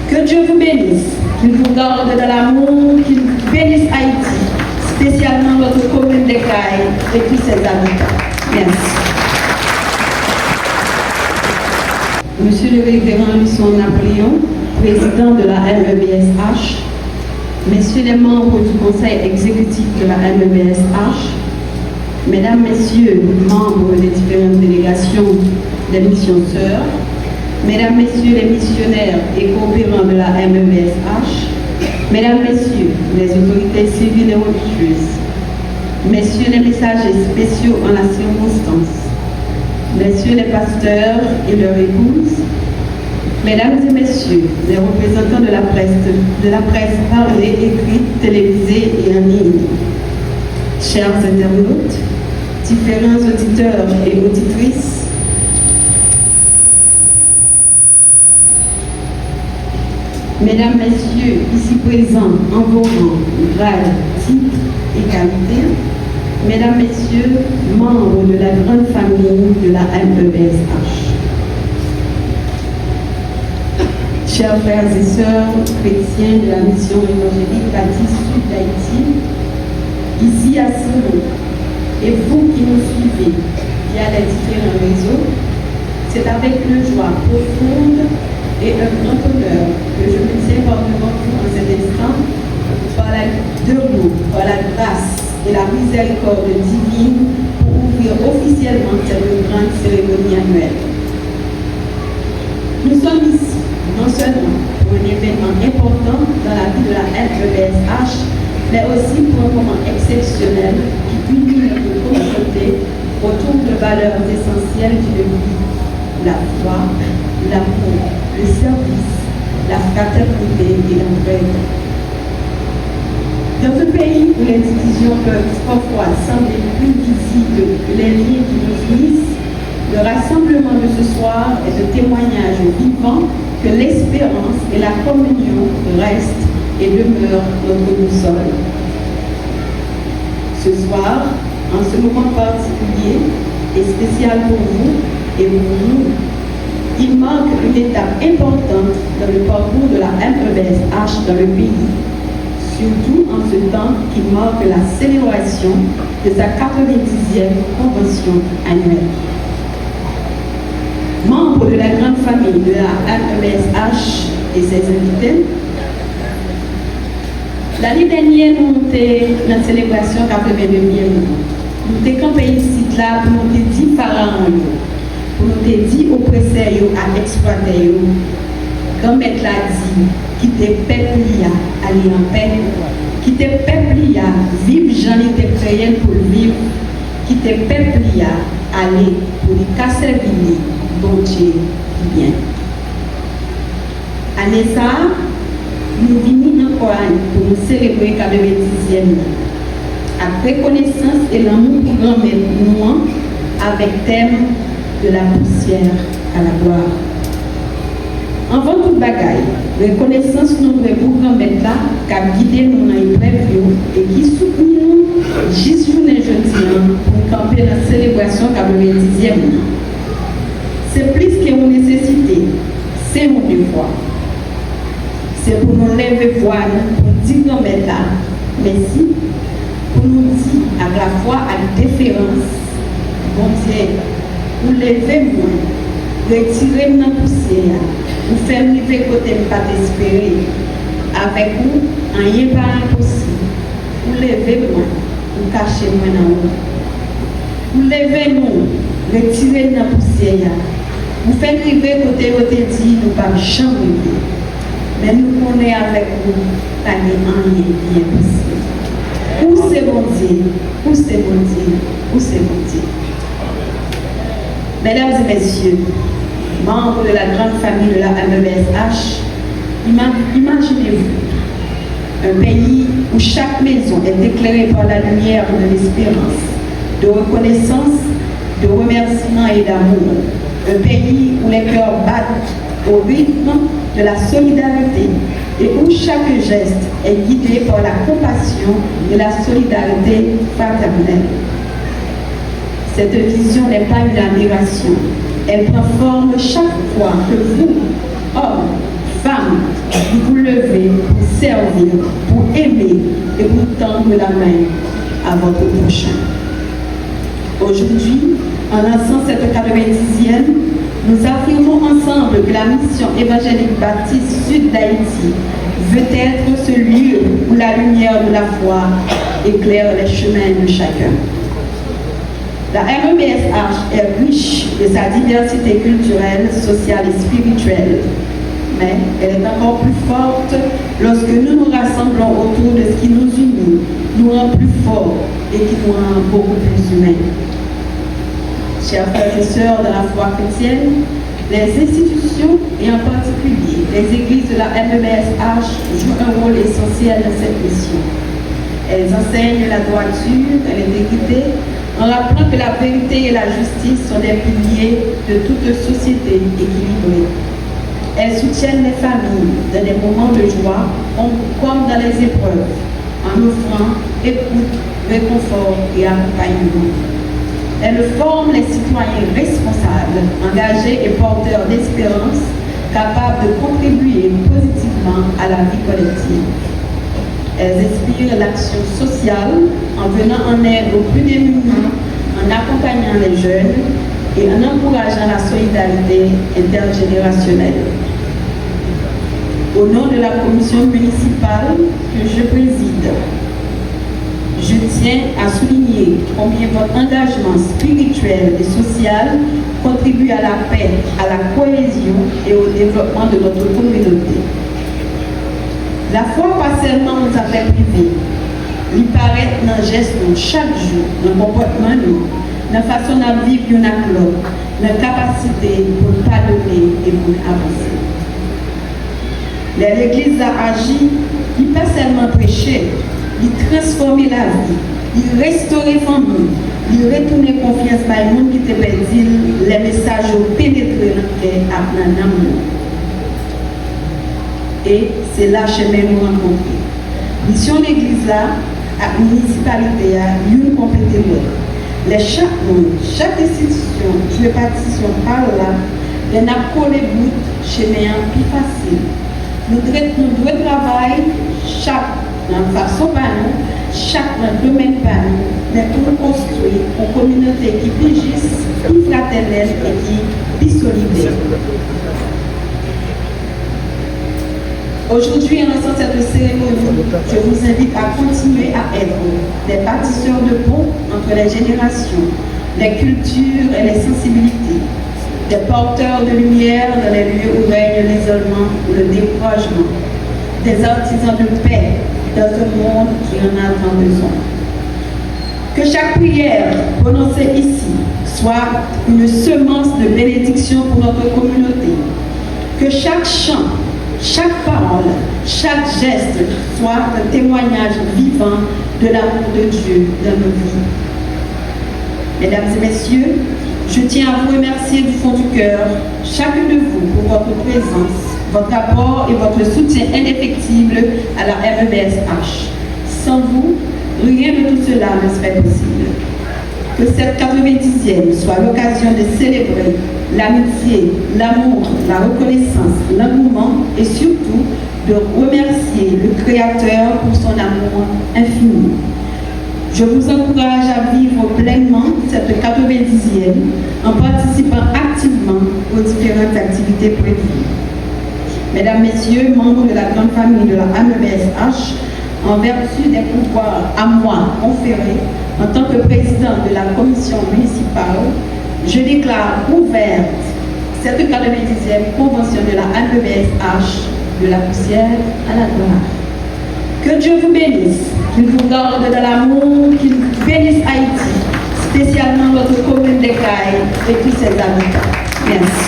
Que Dieu vous bénisse, qu'il vous garde de l'amour, qu'il bénisse Haïti, spécialement votre commune des Cayes et tous ses habitants. Merci. Monsieur le révérend Luçon Napoléon, président de la MEBSH, messieurs les membres du conseil exécutif de la MEBSH, mesdames, messieurs, membres des différentes délégations des missions sœurs, mesdames, messieurs les missionnaires et coopérants de la MEBSH, mesdames, messieurs les autorités civiles et religieuses, messieurs les messagers spéciaux en la circonstance, messieurs les pasteurs et leurs épouses, mesdames et messieurs les représentants de la presse parlée, écrite, télévisée et en ligne, chers internautes, différents auditeurs et auditrices, mesdames, messieurs, ici présents en vos rangs, grades, titres et qualités, mesdames, messieurs, membres de la grande famille de la MEBSH, chers frères et sœurs chrétiens de la mission évangélique Baptiste Sud d'Haïti, ici à Simon, et vous qui nous suivez via les différents réseaux, c'est avec une joie profonde et un grand honneur que je me tiens parmi vous en cet instant par la grâce et la miséricorde divine pour ouvrir officiellement cette grande cérémonie annuelle. Nous sommes ici non seulement pour un événement important dans la vie de la MEBSH, mais aussi pour un moment exceptionnel qui unit notre communauté autour de valeurs essentielles d'une vie: la foi, l'amour, le service, la fraternité et l'entraide. Dans un pays où les divisions peuvent parfois sembler plus visibles que les liens qui nous unissent, le rassemblement de ce soir est un témoignage vivant que l'espérance et la communion restent et demeurent notre boussole. Ce soir, en ce moment particulier et spécial pour vous et pour nous, il marque une étape importante dans le parcours de la MEBSH dans le pays, surtout en ce temps qui marque la célébration de sa 90e convention annuelle. Membre de la grande famille de la MEBSH et ses invités, l'année dernière, nous avons dans la célébration 82e. Nous avons campé ici là pour nous dire pharaon, pour nous dire oppresseurs à exploiter. Quand maître l'a dit, qui te peuple aller en paix, qui te peuple vivre j'en étais créé pour vivre, qui te peuple aller pour les casser vivre, bon Dieu, bien. Année ça, nous venons encore pour nous célébrer 90e. Avec reconnaissance et l'amour pour grand-mère nous, avec thème de la poussière à la gloire. Avant toute bagaille, reconnaissance nous pour grand-mère là, qui a guidé nous dans l'épreuve et qui soutient nous jusqu'à journée jeudi pour camper dans la célébration 90e. C'est plus qu'une nécessité, c'est mon devoir. C'est pour nous lever voile, pour dire grand-mère là, merci, pour nous dire à la fois à la déférence, bon Dieu, pour lever moi, retirer ma poussière, pour faire vivre côté pas espérer, avec vous, rien pas impossible, pour lever moi, pour cacher moi dans vous, pour lever nous, retirer ma poussière, pour faire vivre côté dit nous pas jamais vivre, mais nous connaissons avec vous, pas rien bien possible. Où c'est bon Dieu, où c'est bon Dieu, où c'est bon Dieu. Mesdames et messieurs, membres de la grande famille de la MEBSH, imaginez-vous un pays où chaque maison est éclairée par la lumière de l'espérance, de reconnaissance, de remerciement et d'amour. Un pays où les cœurs battent au rythme de la solidarité et où chaque geste est guidé par la compassion et la solidarité fraternelle. Cette vision n'est pas une admiration. Elle prend forme chaque fois que vous, hommes, femmes, servir, pour aimer et pour tendre la main à votre prochain. Aujourd'hui, en lançant cette 90e, nous affirmons ensemble que la mission évangélique baptiste Sud d'Haïti veut être ce lieu où la lumière de la foi éclaire les chemins de chacun. La REBSH est riche de sa diversité culturelle, sociale et spirituelle, mais elle est encore plus forte lorsque nous nous rassemblons autour de ce qui nous unit, nous rend plus forts et qui nous rend beaucoup plus humains. Chers frères et sœurs de la foi chrétienne, les institutions et en particulier les églises de la REBSH jouent un rôle essentiel dans cette mission. Elles enseignent la droiture et l'intégrité en rappelant que la vérité et la justice sont des piliers de toute société équilibrée. Elles soutiennent les familles dans des moments de joie comme dans les épreuves, en offrant écoute, réconfort et accompagnement. Elles forment les citoyens responsables, engagés et porteurs d'espérance, capables de contribuer positivement à la vie collective. Elles inspirent l'action sociale en venant en aide aux plus démunis, en accompagnant les jeunes et en encourageant la solidarité intergénérationnelle. Au nom de la commission municipale que je préside, je tiens à souligner combien votre engagement spirituel et social contribue à la paix, à la cohésion et au développement de notre communauté. La foi pas seulement nous affaires privées, il paraît dans le geste chaque jour, dans le comportement, dans la façon de vivre une avec l'autre, dans la capacité pour pardonner et pour avancer. L'Église a agi, il pas seulement prêcher, il transformer la vie, il restaurer la famille, il retourner confiance par le monde qui te perdu, les messages ont pénétré dans le cœur à l'amour. Et c'est là que nous rencontrer. Mission l'église là, à la municipalité, une compétence l'autre. Chaque institution, je vais partition par là, les n'a collé bout chez nous plus facile. Nous devons travailler chaque dans façon par nous, chaque domaine par nous, mais pour construire une communauté qui est plus juste, plus fraternelle et qui est plus solidaire. Aujourd'hui, en lançant cette cérémonie, je vous invite à continuer à être des bâtisseurs de ponts entre les générations, les cultures et les sensibilités, des porteurs de lumière dans les lieux où règne l'isolement ou le découragement, des artisans de paix dans un monde qui en a tant besoin. Que chaque prière prononcée ici soit une semence de bénédiction pour notre communauté. Que chaque chant, chaque parole, chaque geste soit un témoignage vivant de l'amour de Dieu dans nos vies. Mesdames et messieurs, je tiens à vous remercier du fond du cœur, chacun de vous, pour votre présence, votre apport et votre soutien indéfectible à la REBSH. Sans vous, rien de tout cela ne serait possible. Que cette 90e soit l'occasion de célébrer l'amitié, l'amour, la reconnaissance, l'engouement et surtout de remercier le Créateur pour son amour infini. Je vous encourage à vivre pleinement cette 90e en participant activement aux différentes activités prévues. Mesdames, Messieurs, membres de la grande famille de la REBSH, en vertu des pouvoirs à moi conférés en tant que président de la commission municipale, je déclare ouverte cette 90e convention de la REBSH de la poussière à la gloire. Que Dieu vous bénisse, qu'il vous garde de l'amour, qu'il bénisse Haïti, spécialement notre commune des Cayes et tous ses habitants. Merci.